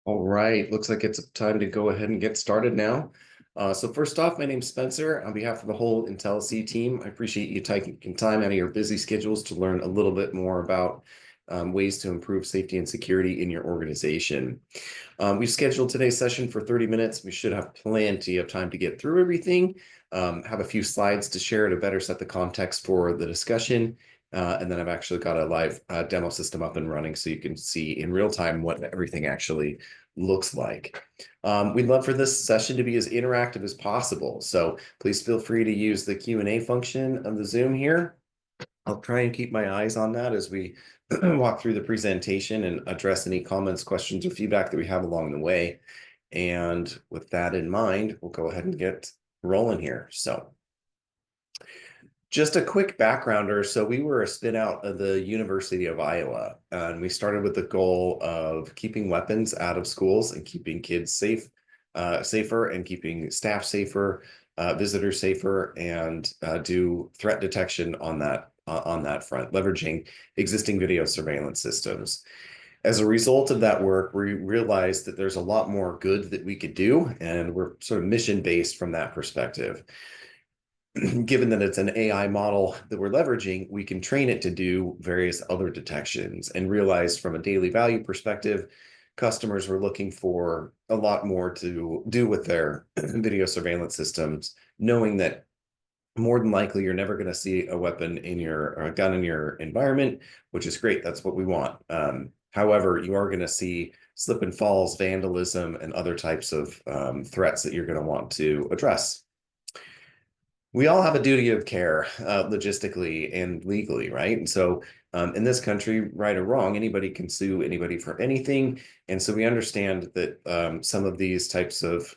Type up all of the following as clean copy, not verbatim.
All right, looks like it's time to go ahead and get started now. So first off, my name's Spencer. On behalf of the whole IntelliSee team, I appreciate you taking time out of your busy schedules to learn a little bit more about ways to improve safety and security in your organization. We've scheduled today's session for 30 minutes. We should have plenty of time to get through everything, have a few slides to share to better set the context for the discussion. And then I've actually got a live demo system up and running so you can see in real time what everything actually looks like. We'd love for this session to be as interactive as possible. So please feel free to use the Q&A function of the Zoom here. I'll try and keep my eyes on that as we walk through the presentation and address any comments, questions, or feedback that we have along the way. And with that in mind, we'll go ahead and get rolling here. So just a quick backgrounder. So we were a spin out of the University of Iowa, and we started with the goal of keeping weapons out of schools and keeping kids safer, and keeping staff safer, visitors safer, and do threat detection on that front, leveraging existing video surveillance systems. As a result of that work, we realized that there's a lot more good that we could do, and we're sort of mission-based from that perspective. Given that it's an AI model that we're leveraging, we can train it to do various other detections, and realized from a daily value perspective, customers were looking for a lot more to do with their video surveillance systems, knowing that more than likely you're never going to see a weapon or a gun in your environment, which is great. That's what we want. However, you are going to see slip and falls, vandalism, and other types of threats that you're going to want to address. We all have a duty of care, logistically and legally, right? And so in this country, right or wrong, anybody can sue anybody for anything. And so we understand that some of these types of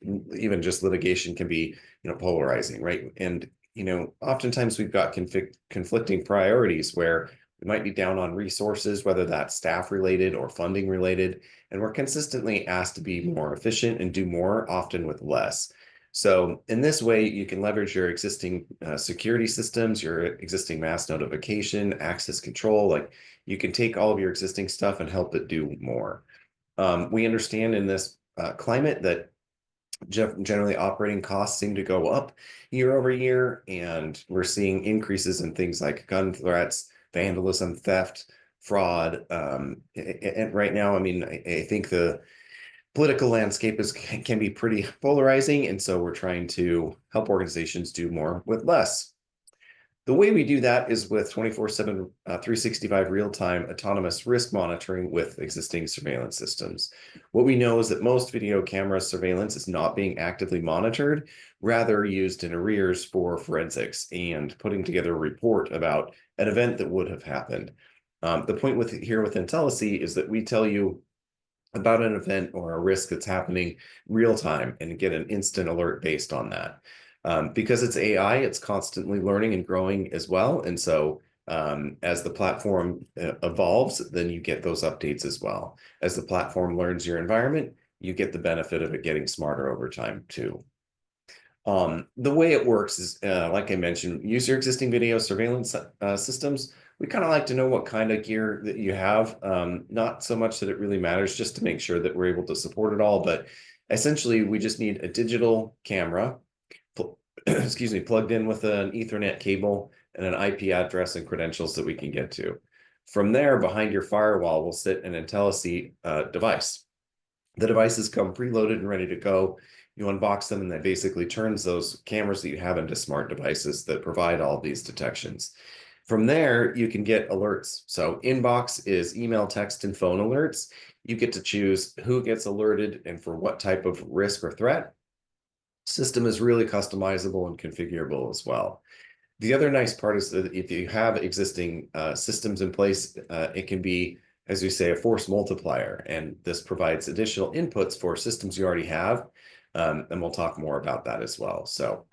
even just litigation can be, polarizing, right? And, oftentimes we've got conflicting priorities where we might be down on resources, whether that's staff related or funding related. And we're consistently asked to be more efficient and do more, often with less. So in this way, you can leverage your existing security systems, your existing mass notification, access control. Like, you can take all of your existing stuff and help it do more. We understand in this climate that generally operating costs seem to go up year over year, and we're seeing increases in things like gun threats, vandalism, theft, fraud. And right now, I mean, I think the political landscape can be pretty polarizing, and so we're trying to help organizations do more with less. The way we do that is with 24/7, 365 real-time autonomous risk monitoring with existing surveillance systems. What we know is that most video camera surveillance is not being actively monitored, rather used in arrears for forensics and putting together a report about an event that would have happened. The point with IntelliSee is that we tell you about an event or a risk that's happening real time and get an instant alert based on that. Because it's AI, it's constantly learning and growing as well. And so as the platform evolves, then you get those updates as well. As the platform learns your environment, you get the benefit of it getting smarter over time too. The way it works is, like I mentioned, use your existing video surveillance systems. We kind of like to know what kind of gear that you have. Not so much that it really matters, just to make sure that we're able to support it all. But essentially, we just need a digital camera, excuse me, plugged in with an Ethernet cable and an IP address and credentials that we can get to. From there, behind your firewall will sit an IntelliSee device. The devices come preloaded and ready to go. You unbox them, and that basically turns those cameras that you have into smart devices that provide all these detections. From there, you can get alerts. So inbox is email, text, and phone alerts. You get to choose who gets alerted and for what type of risk or threat. System is really customizable and configurable as well. The other nice part is that if you have existing systems in place, it can be, as we say, a force multiplier. And this provides additional inputs for systems you already have. And we'll talk more about that as well. So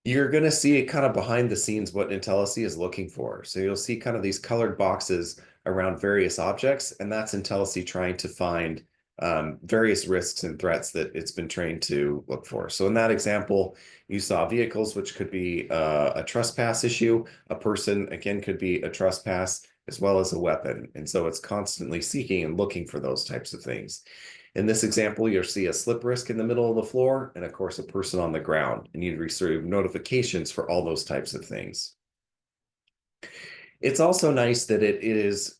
you're going to see kind of behind the scenes what IntelliSee is looking for. So you'll see kind of these colored boxes around various objects, and that's IntelliSee trying to find various risks and threats that it's been trained to look for. So in that example, you saw vehicles, which could be a trespass issue. A person, again, could be a trespass. as well as a weapon. And so it's constantly seeking and looking for those types of things. In this example, you'll see a slip risk in the middle of the floor and, of course, a person on the ground, and you'd receive notifications for all those types of things. It's also nice that it is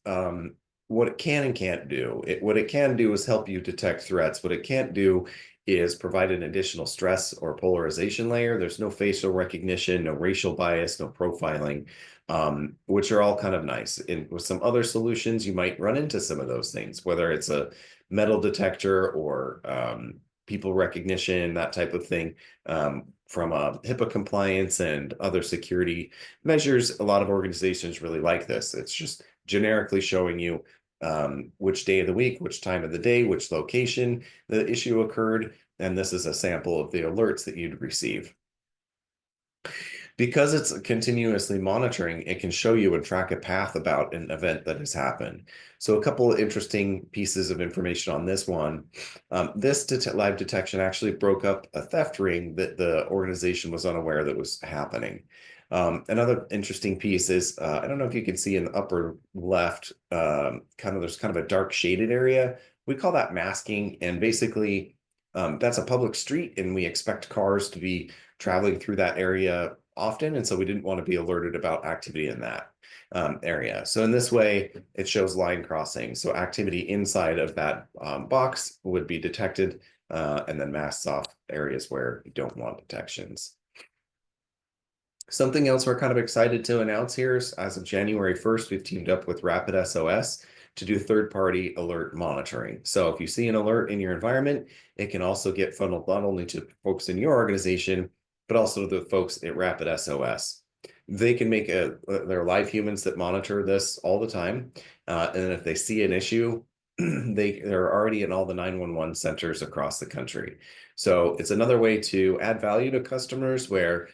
what it can and can't do. What it can do is help you detect threats. What it can't do is provide an additional stress or polarization layer. There's no facial recognition, no racial bias, no profiling, which are all kind of nice. And with some other solutions, you might run into some of those things, whether it's a metal detector or people recognition, that type of thing. From HIPAA compliance and other security measures, a lot of organizations really like this. It's just generically showing you which day of the week, which time of the day, which location the issue occurred, and this is a sample of the alerts that you'd receive. Because it's continuously monitoring, it can show you and track a path about an event that has happened. So a couple of interesting pieces of information on this one. This live detection actually broke up a theft ring that the organization was unaware that was happening. Another interesting piece is, I don't know if you can see in the upper left, there's kind of a dark shaded area. We call that masking, and basically that's a public street, and we expect cars to be traveling through that area often, and so we didn't want to be alerted about activity in that area. So in this way, it shows line crossing. So activity inside of that box would be detected, and then masks off areas where you don't want detections. Something else we're kind of excited to announce here is, as of January 1st, we've teamed up with RapidSOS to do third-party alert monitoring. So if you see an alert in your environment, it can also get funneled not only to folks in your organization, but also the folks at RapidSOS. They can make they're live humans that monitor this all the time. And if they see an issue, they're already in all the 911 centers across the country. So it's another way to add value to customers where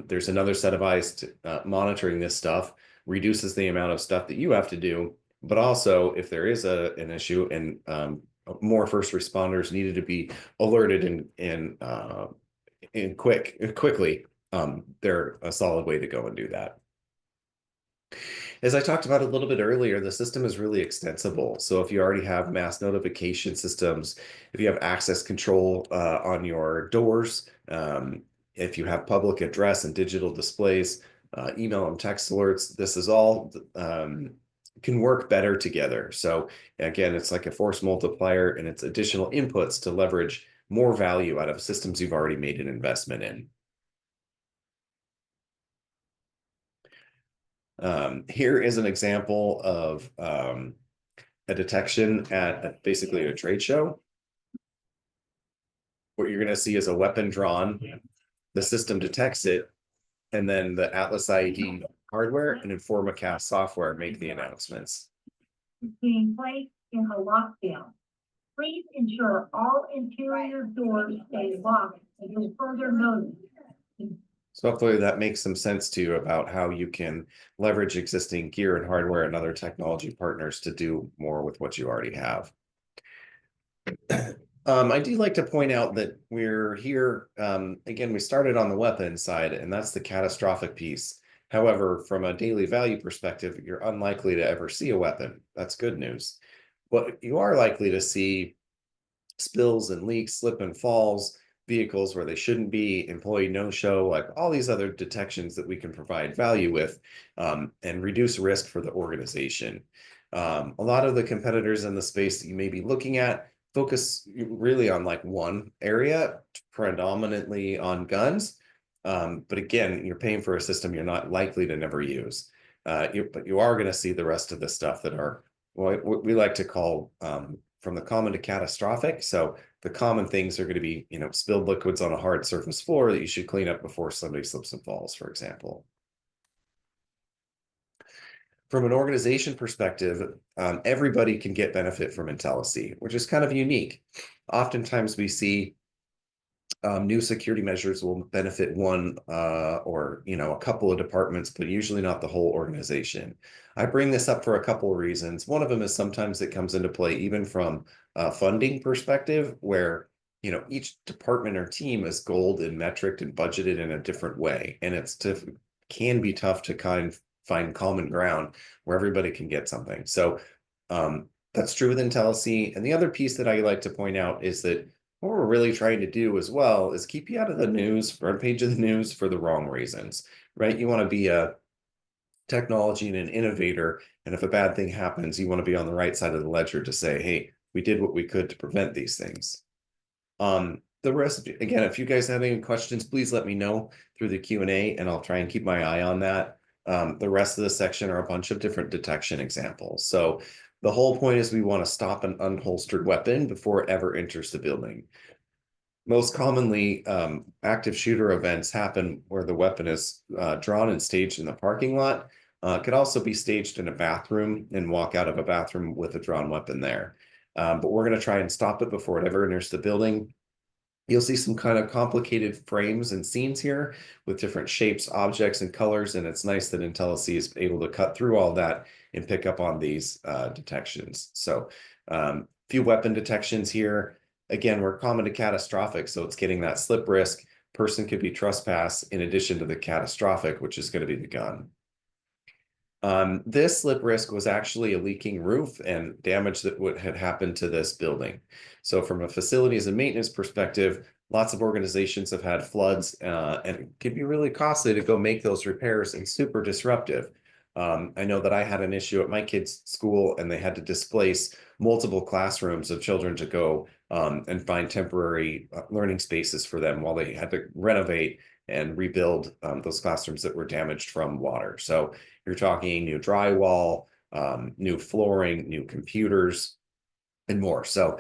there's another set of eyes to, monitoring this stuff, reduces the amount of stuff that you have to do. But also, if there is an issue and more first responders needed to be alerted and quickly, they're a solid way to go and do that. As I talked about a little bit earlier, the system is really extensible. So if you already have mass notification systems, if you have access control on your doors, if you have public address and digital displays, email and text alerts, this is all can work better together. So again, it's like a force multiplier, and it's additional inputs to leverage more value out of systems you've already made an investment in. Here is an example of a detection at basically a trade show. What you're going to see is a weapon drawn. The system detects it, and then the Atlas ID hardware and Informacast software make the announcements. Being placed in a lockdown. Please ensure all interior doors stay locked until further notice. So hopefully that makes some sense to you about how you can leverage existing gear and hardware and other technology partners to do more with what you already have. I do like to point out that we're here, again, we started on the weapon side, and that's the catastrophic piece. However, from a daily value perspective, you're unlikely to ever see a weapon. That's good news. But you are likely to see spills and leaks, slip and falls, vehicles where they shouldn't be, employee no-show, like all these other detections that we can provide value with and reduce risk for the organization. A lot of the competitors in the space that you may be looking at focus really on like one area, predominantly on guns. But again, you're paying for a system you're not likely to never use. But you are going to see the rest of the stuff that are what we like to call from the common to catastrophic. So the common things are going to be, spilled liquids on a hard surface floor that you should clean up before somebody slips and falls, for example. From an organization perspective, everybody can get benefit from IntelliSee, which is kind of unique. Oftentimes we see new security measures will benefit one or a couple of departments, but usually not the whole organization. I bring this up for a couple of reasons. One of them is sometimes it comes into play even from a funding perspective, where each department or team is goaled and metriced and budgeted in a different way, and can be tough to kind of find common ground where everybody can get something. So that's true with IntelliSee. And the other piece that I like to point out is that what we're really trying to do as well is keep you out of the news, front page of the news, for the wrong reasons, right? You want to be a technology and an innovator. And if a bad thing happens, you want to be on the right side of the ledger to say, hey, we did what we could to prevent these things. The rest, again, if you guys have any questions, please let me know through the Q&A, and I'll try and keep my eye on that. The rest of the section are a bunch of different detection examples. So the whole point is we want to stop an unholstered weapon before it ever enters the building. Most commonly, active shooter events happen where the weapon is drawn and staged in the parking lot. Could also be staged in a bathroom and walk out of a bathroom with a drawn weapon there. But we're going to try and stop it before it ever enters the building. You'll see some kind of complicated frames and scenes here with different shapes, objects, and colors. And it's nice that IntelliSee is able to cut through all that and pick up on these detections. So few weapon detections here. Again, we're common to catastrophic, so it's getting that slip risk. Person could be trespass in addition to the catastrophic, which is going to be the gun. This slip risk was actually a leaking roof and damage that had happened to this building. So from a facilities and maintenance perspective, lots of organizations have had floods, and it can be really costly to go make those repairs and super disruptive. I know that I had an issue at my kids' school, and they had to displace multiple classrooms of children to go and find temporary learning spaces for them while they had to renovate and rebuild those classrooms that were damaged from water. So you're talking new drywall, new flooring, new computers, and more. So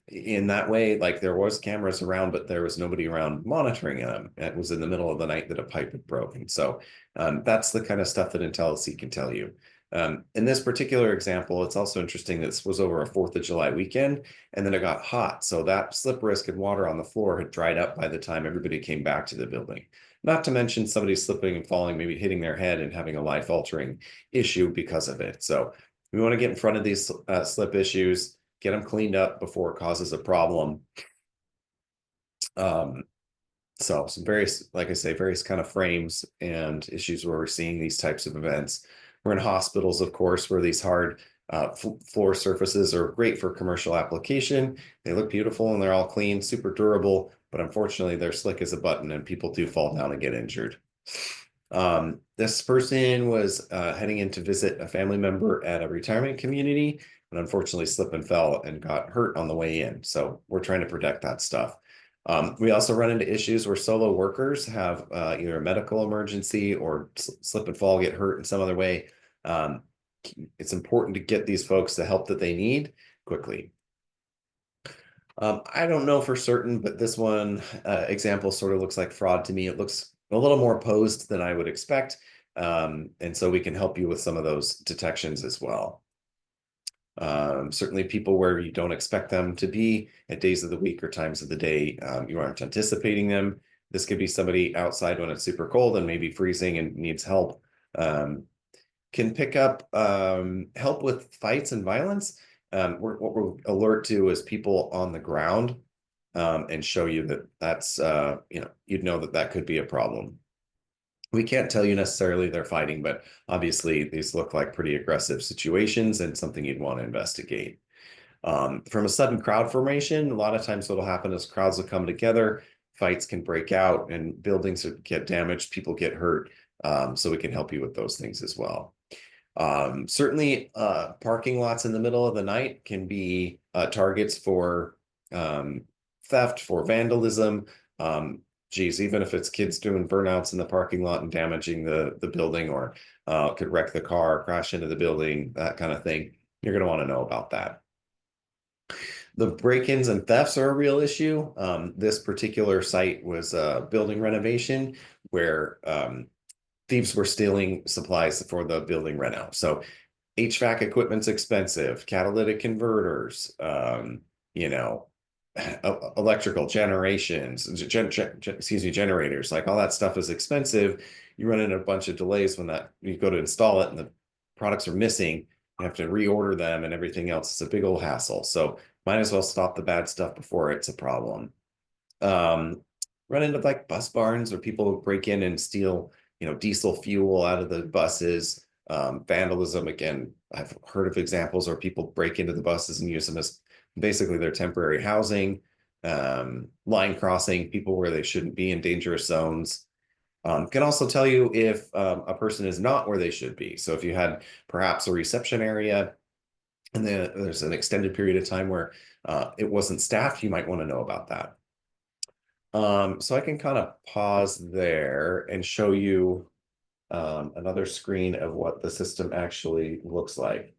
in that way, like, there was cameras around, but there was nobody around monitoring them. It was in the middle of the night that a pipe had broken. So that's the kind of stuff that IntelliSee can tell you. In this particular example, it's also interesting that this was over a 4th of July weekend, and then it got hot. So that slip risk and water on the floor had dried up by the time everybody came back to the building. Not to mention somebody slipping and falling, maybe hitting their head and having a life-altering issue because of it. So we want to get in front of these slip issues, get them cleaned up before it causes a problem. So some various, like I say, various kind of frames and issues where we're seeing these types of events. We're in hospitals, of course, where these hard floor surfaces are great for commercial application. They look beautiful and they're all clean, super durable, but unfortunately they're slick as a button and people do fall down and get injured. This person was heading in to visit a family member at a retirement community, and unfortunately slipped and fell and got hurt on the way in. So we're trying to protect that stuff. We also run into issues where solo workers have either a medical emergency or slip and fall, get hurt in some other way. It's important to get these folks the help that they need quickly. I don't know for certain, but this one example sort of looks like fraud to me. It looks a little more posed than I would expect. And so we can help you with some of those detections as well. Certainly people where you don't expect them to be at days of the week or times of the day, you aren't anticipating them. This could be somebody outside when it's super cold and maybe freezing and needs help. Can pick up help with fights and violence. What we're alert to is people on the ground, and show you that that's, you'd know that that could be a problem. We can't tell you necessarily they're fighting, but obviously these look like pretty aggressive situations and something you'd want to investigate. From a sudden crowd formation, a lot of times what'll happen is crowds will come together, fights can break out, and buildings get damaged, people get hurt. So we can help you with those things as well. Certainly, parking lots in the middle of the night can be targets for theft, for vandalism. Geez, even if it's kids doing burnouts in the parking lot and damaging the building, or could wreck the car, crash into the building, that kind of thing, you're going to want to know about that. The break-ins and thefts are a real issue. This particular site was a building renovation where thieves were stealing supplies for the building reno. So HVAC equipment's expensive, catalytic converters, electrical generations, generators, like all that stuff is expensive. You run into a bunch of delays when you go to install it and the products are missing. You have to reorder them and everything else. It's a big old hassle. So might as well stop the bad stuff before it's a problem. Run into like bus barns where people break in and steal diesel fuel out of the buses, vandalism. Again, I've heard of examples where people break into the buses and use them as basically their temporary housing, line crossing, people where they shouldn't be in dangerous zones. Can also tell you if a person is not where they should be. So if you had perhaps a reception area and then there's an extended period of time where it wasn't staffed, you might want to know about that. So I can kind of pause there and show you another screen of what the system actually looks like.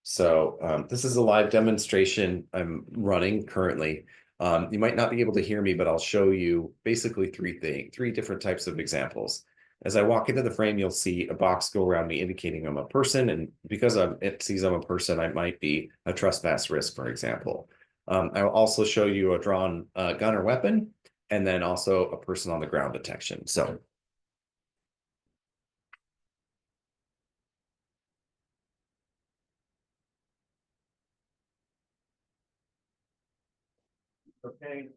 So this is a live demonstration I'm running currently. You might not be able to hear me, but I'll show you basically three different types of examples. As I walk into the frame, you'll see a box go around me indicating I'm a person. And because it sees I'm a person, I might be a trespass risk, for example. I'll also show you a drawn gun or weapon, and then also a person on the ground detection. So okay.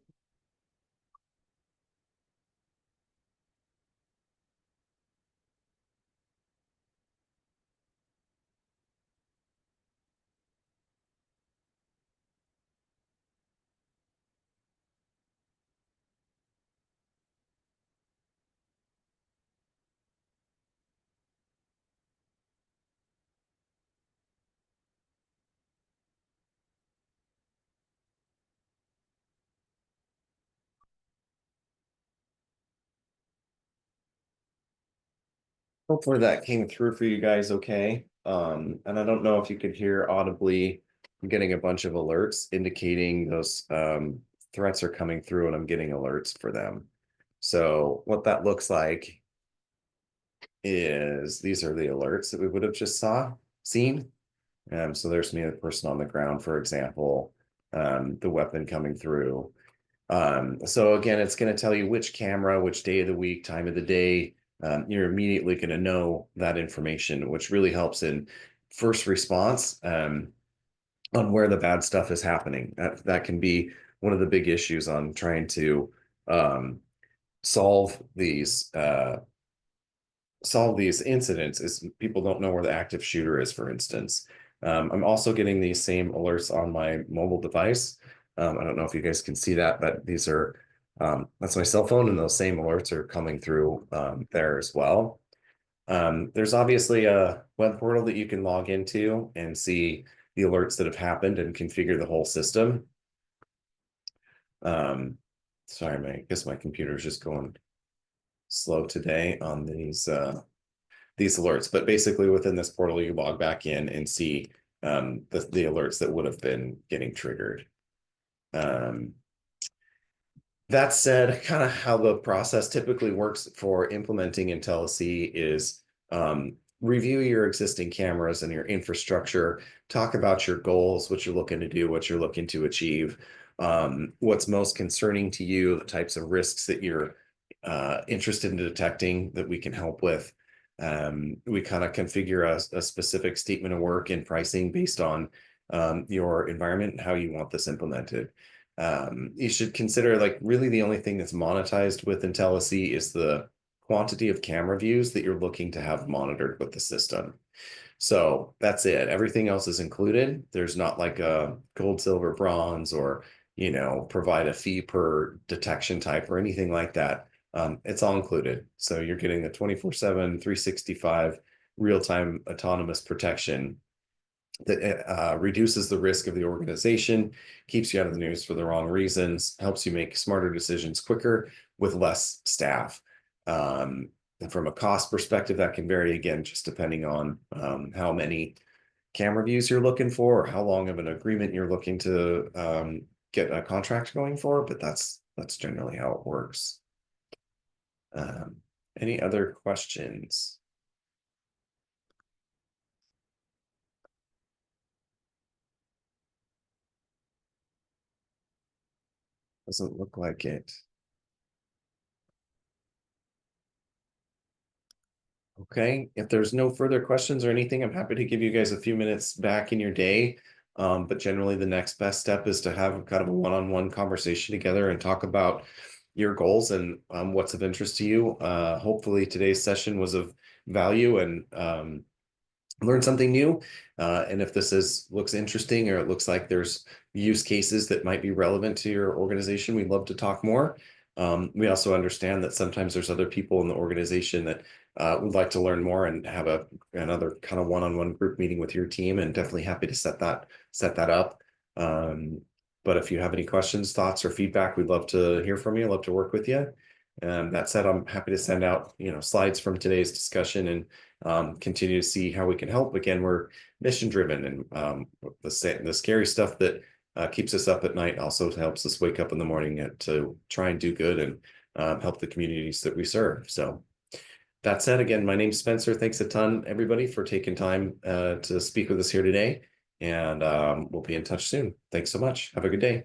Hopefully that came through for you guys okay. And I don't know if you could hear audibly, I'm getting a bunch of alerts indicating those threats are coming through and I'm getting alerts for them. So what that looks like is these are the alerts that we would have just seen. So there's me, a person on the ground, for example, the weapon coming through. So again, it's going to tell you which camera, which day of the week, time of the day. You're immediately going to know that information, which really helps in first response on where the bad stuff is happening. That can be one of the big issues on trying to um, solve these incidents is people don't know where the active shooter is, for instance. I'm also getting these same alerts on my mobile device. I don't know if you guys can see that, but these are that's my cell phone, and those same alerts are coming through there as well. There's obviously a web portal that you can log into and see the alerts that have happened and configure the whole system. Sorry, I guess my computer's just going slow today on these alerts, but basically within this portal, you log back in and see the alerts that would have been getting triggered. That said, kind of how the process typically works for implementing IntelliSee is review your existing cameras and your infrastructure, talk about your goals, what you're looking to do, what you're looking to achieve, what's most concerning to you, the types of risks that you're interested in detecting that we can help with. We kind of configure a specific statement of work and pricing based on your environment and how you want this implemented. You should consider, like, really the only thing that's monetized with IntelliSee is the quantity of camera views that you're looking to have monitored with the system. So that's it. Everything else is included. There's not like a gold, silver, bronze, or provide a fee per detection type or anything like that. It's all included. So you're getting the 24/7, 365 real-time autonomous protection that reduces the risk of the organization, keeps you out of the news for the wrong reasons, helps you make smarter decisions quicker with less staff. And from a cost perspective, that can vary again, just depending on how many camera views you're looking for, or how long of an agreement you're looking to get a contract going for. But that's generally how it works. Any other questions? Doesn't look like it. Okay, if there's no further questions or anything, I'm happy to give you guys a few minutes back in your day. But generally the next best step is to have kind of a one-on-one conversation together and talk about your goals and what's of interest to you. Hopefully today's session was of value and learn something new. And if this looks interesting, or it looks like there's use cases that might be relevant to your organization, we'd love to talk more. We also understand that sometimes there's other people in the organization that would like to learn more and have another kind of one-on-one group meeting with your team, and definitely happy to set that up. But if you have any questions, thoughts, or feedback, we'd love to hear from you. Love to work with you. That said, I'm happy to send out, slides from today's discussion and continue to see how we can help. Again, we're mission driven, and the scary stuff that keeps us up at night also helps us wake up in the morning to try and do good and help the communities that we serve. So that said, again, my name's Spencer. Thanks a ton, everybody, for taking time to speak with us here today. And we'll be in touch soon. Thanks so much. Have a good day.